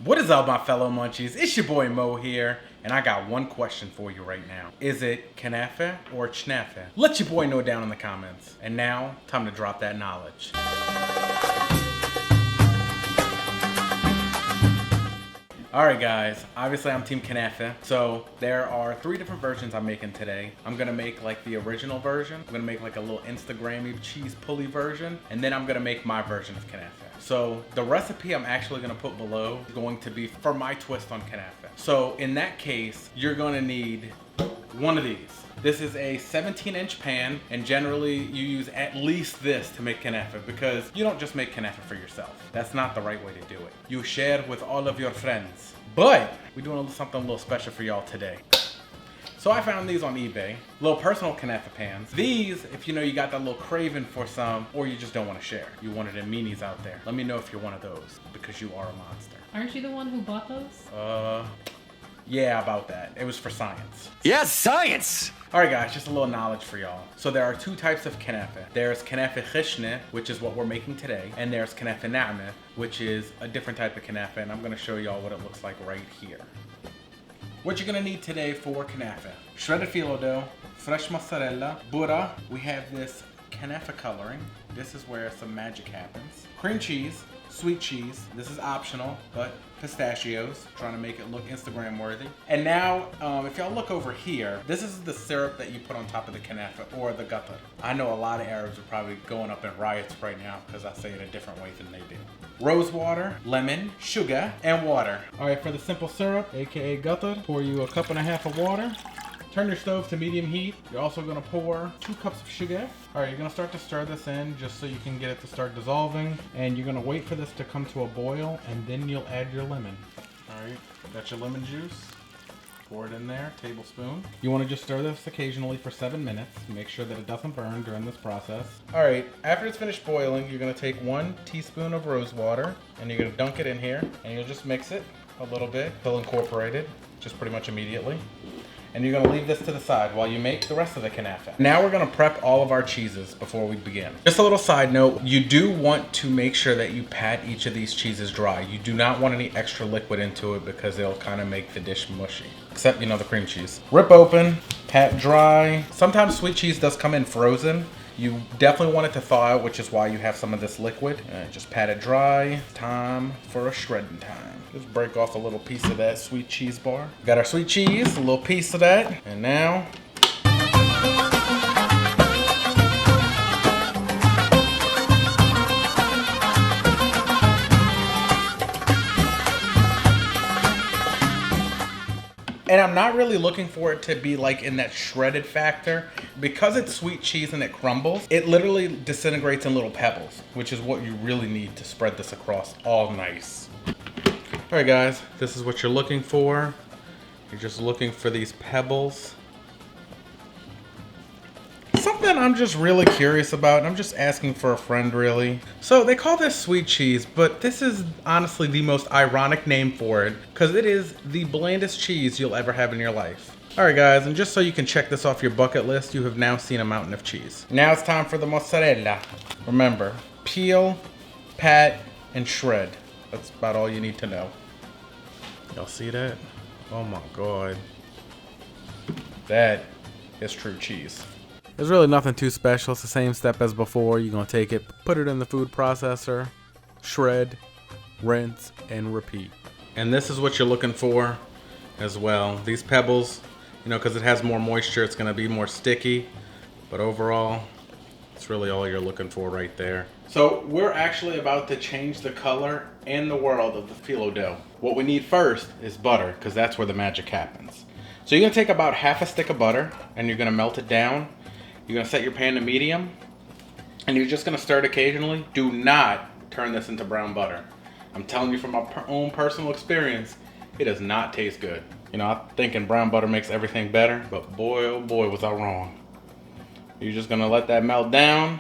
What is up, my fellow munchies? It's your boy Mo here, and I got one question for you right now. Is it Kanefah or Chnefah? Let your boy know down in the comments. And now, time to drop that knowledge. Alright guys, obviously I'm Team Kanefah, so there are 3 different versions I'm making today. I'm gonna make like the original version, I'm gonna make like a little Instagram-y cheese pulley version, and then I'm gonna make my version of Kanefah. So the recipe I'm actually gonna put below is going to be for my twist on Kanefah. So in that case, you're gonna need one of these. This is a 17-inch pan, and generally you use at least this to make Kanefah because you don't just make Kanefah for yourself. That's not the right way to do it. You share with all of your friends. But we're doing something a little special for y'all today. So I found these on eBay, little personal Kanefah pans. These, if you know you got that little craving for some, or you just don't want to share. You wanted them meanies out there. Let me know if you're one of those, because you are a monster. Aren't you the one who bought those? Yeah, about that. It was for science. Yes, science! Alright guys, just a little knowledge for y'all. So there are 2 types of Kanefah. There's Kanefah Khishne, which is what we're making today, and there's Kanefah Na'meh, which is a different type of Kanefah, and I'm gonna show y'all what it looks like right here. What you're gonna need today for Kanefah: shredded Fillo Dough, Fresh Mozzarella, Butter. We have this Kanefah coloring. This is where some magic happens. Cream cheese, sweet cheese. This is optional, but pistachios, trying to make it look Instagram worthy. And now, if y'all look over here, this is the syrup that you put on top of the Kanefah, or the Ga-tir. I know a lot of Arabs are probably going up in riots right now because I say it a different way than they do. Rose water, lemon, sugar, and water. All right, for the simple syrup, aka Ga-tir, pour you a 1.5 cups of water. Turn your stove to medium heat. You're also gonna pour 2 cups of sugar. All right, you're gonna start to stir this in just so you can get it to start dissolving. And you're gonna wait for this to come to a boil, and then you'll add your lemon. All right, got your lemon juice. Pour it in there, tablespoon. You wanna just stir this occasionally for 7 minutes. Make sure that it doesn't burn during this process. All right, after it's finished boiling, you're gonna take 1 teaspoon of rose water, and you're gonna dunk it in here, and you'll just mix it a little bit. It'll incorporate it, just pretty much immediately. And you're gonna leave this to the side while you make the rest of the Kanefah. Now we're gonna prep all of our cheeses before we begin. Just a little side note, you do want to make sure that you pat each of these cheeses dry. You do not want any extra liquid into it because it'll kind of make the dish mushy. Except, you know, the cream cheese. Rip open, pat dry. Sometimes sweet cheese does come in frozen. You definitely want it to thaw out, which is why you have some of this liquid. Just pat it dry. Time for a shredding time. Just break off a little piece of that sweet cheese bar. Got our sweet cheese, a little piece of that. And now, and I'm not really looking for it to be like in that shredded factor. Because it's sweet cheese and it crumbles, it literally disintegrates in little pebbles, which is what you really need to spread this across all nice. All right guys, this is what you're looking for. You're just looking for these pebbles. Something I'm just really curious about, and I'm just asking for a friend really. So they call this sweet cheese, but this is honestly the most ironic name for it because it is the blandest cheese you'll ever have in your life. All right guys, and just so you can check this off your bucket list, you have now seen a mountain of cheese. Now it's time for the mozzarella. Remember, peel, pat, and shred. That's about all you need to know. Y'all see that? Oh my God. That is true cheese. There's really nothing too special. It's the same step as before. You're gonna take it, put it in the food processor, shred, rinse, and repeat. And this is what you're looking for as well. These pebbles, you know, because it has more moisture, it's gonna be more sticky. But overall, it's really all you're looking for right there. So we're actually about to change the color and the world of the Fillo Dough. What we need first is butter, because that's where the magic happens. So you're gonna take about half a stick of butter and you're gonna melt it down. You're gonna set your pan to medium and you're just gonna stir it occasionally. Do not turn this into brown butter. I'm telling you from my own personal experience, it does not taste good. You know, I'm thinking brown butter makes everything better, but boy, oh boy, was I wrong. You're just gonna let that melt down.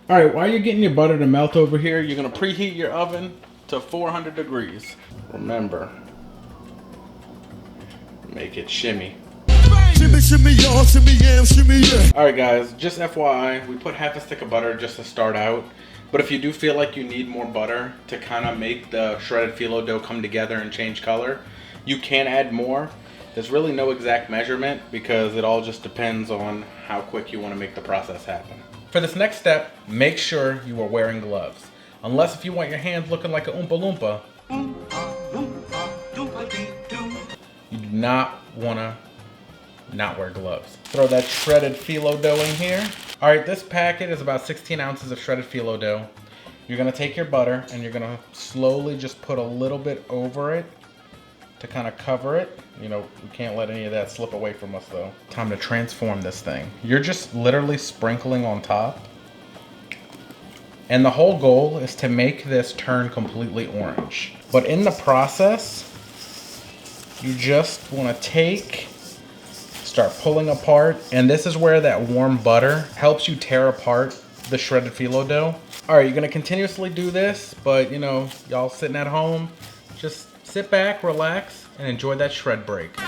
All right, while you're getting your butter to melt over here, you're gonna preheat your oven to 400 degrees. Remember, make it shimmy. Shimmy, shimmy, y'all, shimmy, yeah, shimmy, yeah. All right, guys, just FYI, we put half a stick of butter just to start out. But if you do feel like you need more butter to kind of make the shredded phyllo dough come together and change color, you can add more. There's really no exact measurement because it all just depends on how quick you want to make the process happen. For this next step, make sure you are wearing gloves. Unless if you want your hands looking like a Oompa Loompa, you do not want to not wear gloves. Throw that shredded phyllo dough in here. All right, this packet is about 16 ounces of shredded phyllo dough. You're gonna take your butter and you're gonna slowly just put a little bit over it to kind of cover it. You know, we can't let any of that slip away from us though. Time to transform this thing. You're just literally sprinkling on top. And the whole goal is to make this turn completely orange. But in the process, you just want to start pulling apart. And this is where that warm butter helps you tear apart the shredded phyllo dough. All right, you're gonna continuously do this, but you know, y'all sitting at home, just sit back, relax, and enjoy that shred break.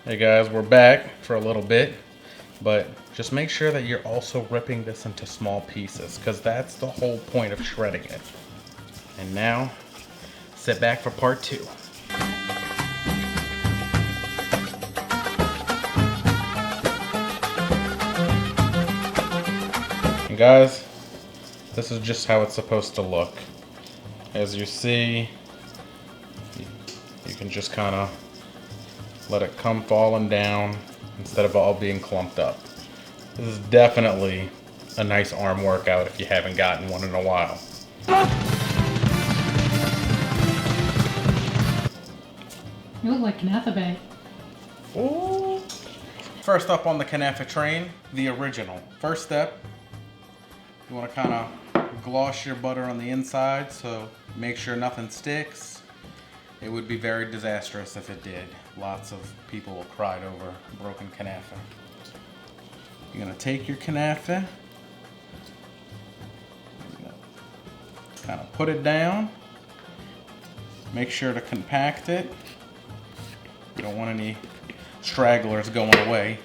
Hey guys, we're back for a little bit, but just make sure that you're also ripping this into small pieces because that's the whole point of shredding it. And now, sit back for part 2. And guys, this is just how it's supposed to look. As you see, you can just kind of let it come falling down instead of all being clumped up. This is definitely a nice arm workout if you haven't gotten one in a while. You look like Canapa Bay. Ooh. First up on the Kanefah train, the original. First step, you want to kind of gloss your butter on the inside, so make sure nothing sticks. It would be very disastrous if it did. Lots of people cried over broken Kanefah. You're gonna take your Kanefah, kind of put it down. Make sure to compact it. You don't want any stragglers going away.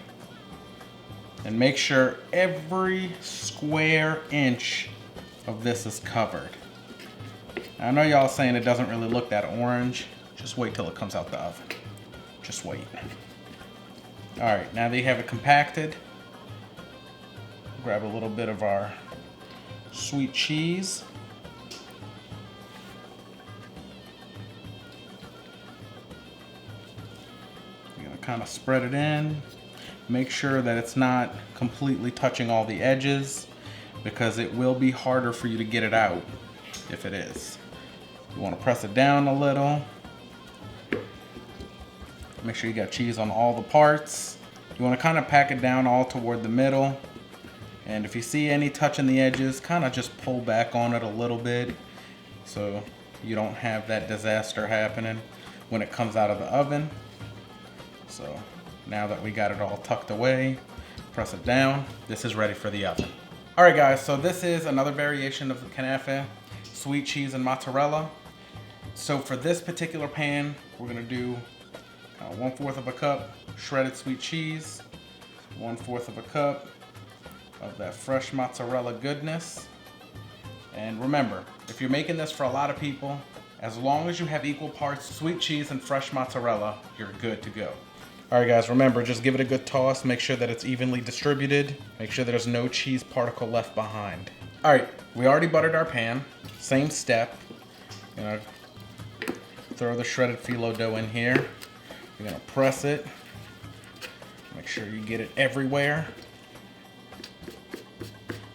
And make sure every square inch of this is covered. I know y'all saying it doesn't really look that orange. Just wait till it comes out the oven. Just wait. All right, now that you have it compacted, grab a little bit of our sweet cheese. You're gonna kind of spread it in. Make sure that it's not completely touching all the edges because it will be harder for you to get it out if it is. You want to press it down a little. Make sure you got cheese on all the parts. You want to kind of pack it down all toward the middle. And if you see any touching the edges, kind of just pull back on it a little bit so you don't have that disaster happening when it comes out of the oven. So now that we got it all tucked away, press it down. This is ready for the oven. All right guys, so this is another variation of the Kanefah, sweet cheese and mozzarella. So for this particular pan, we're gonna do 1/4 of a cup shredded sweet cheese, 1/4 of a cup of that fresh mozzarella goodness. And remember, if you're making this for a lot of people, as long as you have equal parts sweet cheese and fresh mozzarella, you're good to go. All right guys, remember, just give it a good toss. Make sure that it's evenly distributed. Make sure there's no cheese particle left behind. All right, we already buttered our pan. Same step. You're gonna throw the shredded phyllo dough in here. You're gonna press it. Make sure you get it everywhere.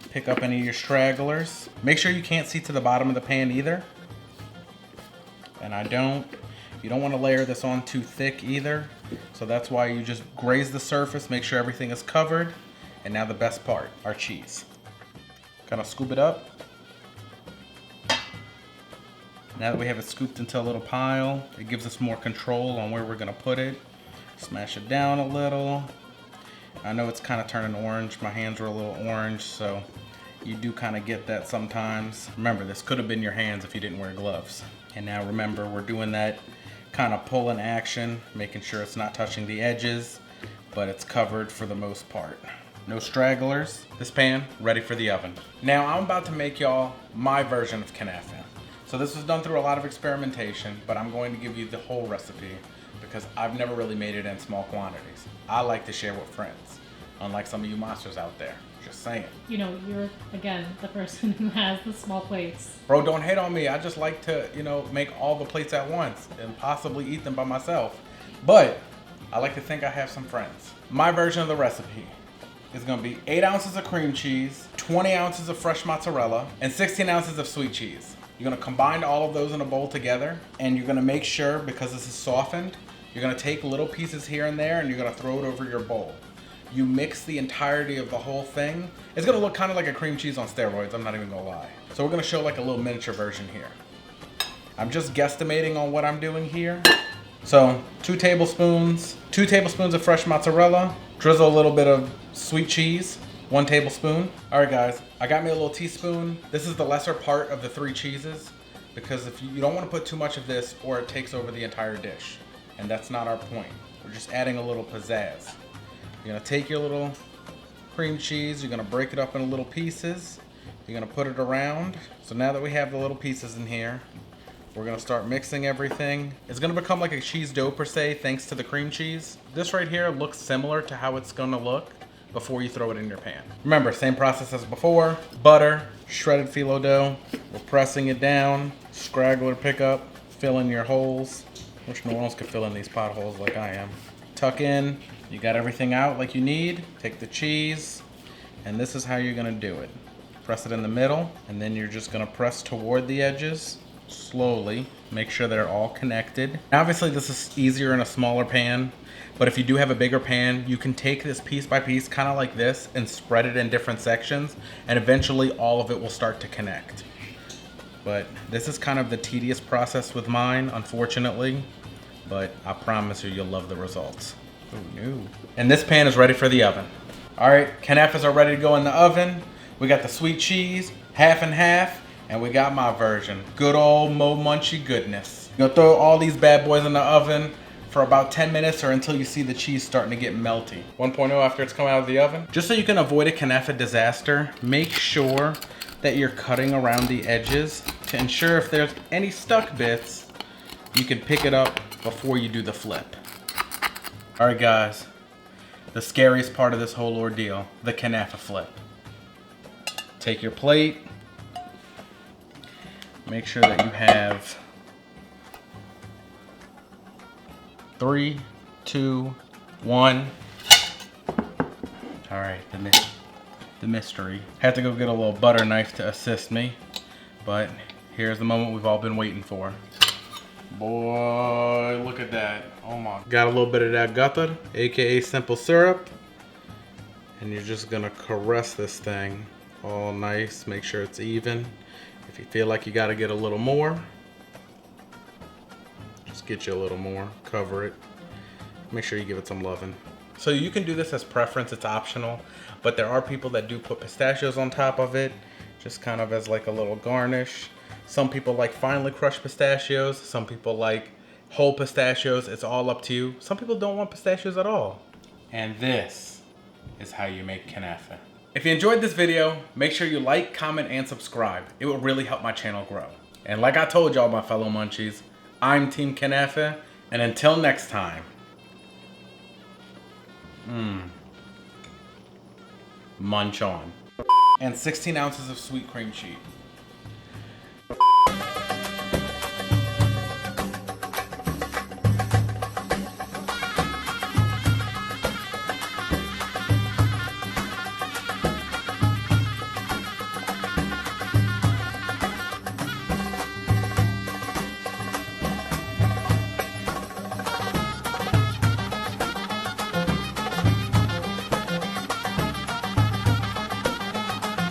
Pick up any of your stragglers. Make sure you can't see to the bottom of the pan either. And you don't want to layer this on too thick either. So that's why you just graze the surface, make sure everything is covered. And now the best part, our cheese. Kind of scoop it up. Now that we have it scooped into a little pile, it gives us more control on where we're gonna put it. Smash it down a little. I know it's kind of turning orange. My hands are a little orange, so you do kind of get that sometimes. Remember, this could have been your hands if you didn't wear gloves. And now remember, we're doing that kind of pulling action, making sure it's not touching the edges. but it's covered for the most part. No stragglers. This pan, ready for the oven. Now I'm about to make y'all my version of Kanefah. So this was done through a lot of experimentation, but I'm going to give you the whole recipe because I've never really made it in small quantities. I like to share with friends, unlike some of you monsters out there. Just saying. You know, you're, again, the person who has the small plates. Bro, don't hate on me. I just like to, make all the plates at once and possibly eat them by myself. But I like to think I have some friends. My version of the recipe is gonna be 8 ounces of cream cheese, 20 ounces of fresh mozzarella, and 16 ounces of sweet cheese. You're gonna combine all of those in a bowl together, and you're gonna make sure, because this is softened, you're gonna take little pieces here and there and you're gonna throw it over your bowl. You mix the entirety of the whole thing. It's gonna look kind of like a cream cheese on steroids, I'm not even gonna lie. So we're gonna show like a little miniature version here. I'm just guesstimating on what I'm doing here. So 2 tablespoons of fresh mozzarella, drizzle a little bit of sweet cheese, 1 tablespoon. All right guys, I got me a little teaspoon. This is the lesser part of the 3 cheeses because if you don't want to put too much of this or it takes over the entire dish. And that's not our point. We're just adding a little pizzazz. You're gonna take your little cream cheese, you're gonna break it up into little pieces. You're gonna put it around. So now that we have the little pieces in here, we're gonna start mixing everything. It's gonna become like a cheese dough per se, thanks to the cream cheese. This right here looks similar to how it's gonna look before you throw it in your pan. Remember, same process as before. Butter, shredded phyllo dough. We're pressing it down. Scraggler pickup, fill in your holes, which no one else can fill in these potholes like I am. Tuck in, you got everything out like you need. Take the cheese, and this is how you're gonna do it. Press it in the middle, and then you're just gonna press toward the edges. Slowly, make sure they're all connected. Obviously this is easier in a smaller pan, but if you do have a bigger pan, you can take this piece by piece, kind of like this, and spread it in different sections, and eventually all of it will start to connect. But this is kind of the tedious process with mine, unfortunately, but I promise you'll love the results. Oh no. And this pan is ready for the oven. All right, Kanefahs are ready to go in the oven. We got the sweet cheese, half and half, and we got my version. Good old Mo Munchie goodness. You're gonna throw all these bad boys in the oven for about 10 minutes or until you see the cheese starting to get melty. 1.0 after it's come out of the oven. Just so you can avoid a Kanefah disaster, make sure that you're cutting around the edges to ensure if there's any stuck bits, you can pick it up before you do the flip. All right guys, the scariest part of this whole ordeal, the Canapa Flip. Take your plate, make sure that you have 3, 2, 1. All right, the mystery. Had to go get a little butter knife to assist me, but here's the moment we've all been waiting for. Boy, look at that. Oh my. Got a little bit of that Ga-tir, aka simple syrup, and you're just gonna caress this thing all nice, make sure it's even. If you feel like you gotta get a little more, just get you a little more, cover it. Make sure you give it some loving. So you can do this as preference, it's optional, but there are people that do put pistachios on top of it, just kind of as like a little garnish. Some people like finely crushed pistachios, some people like whole pistachios, it's all up to you. Some people don't want pistachios at all. And this is how you make Kanefah. If you enjoyed this video, make sure you like, comment, and subscribe. It will really help my channel grow. And like I told y'all, my fellow munchies, I'm Team Kanefah, and until next time, munch on. And 16 ounces of sweet cream cheese.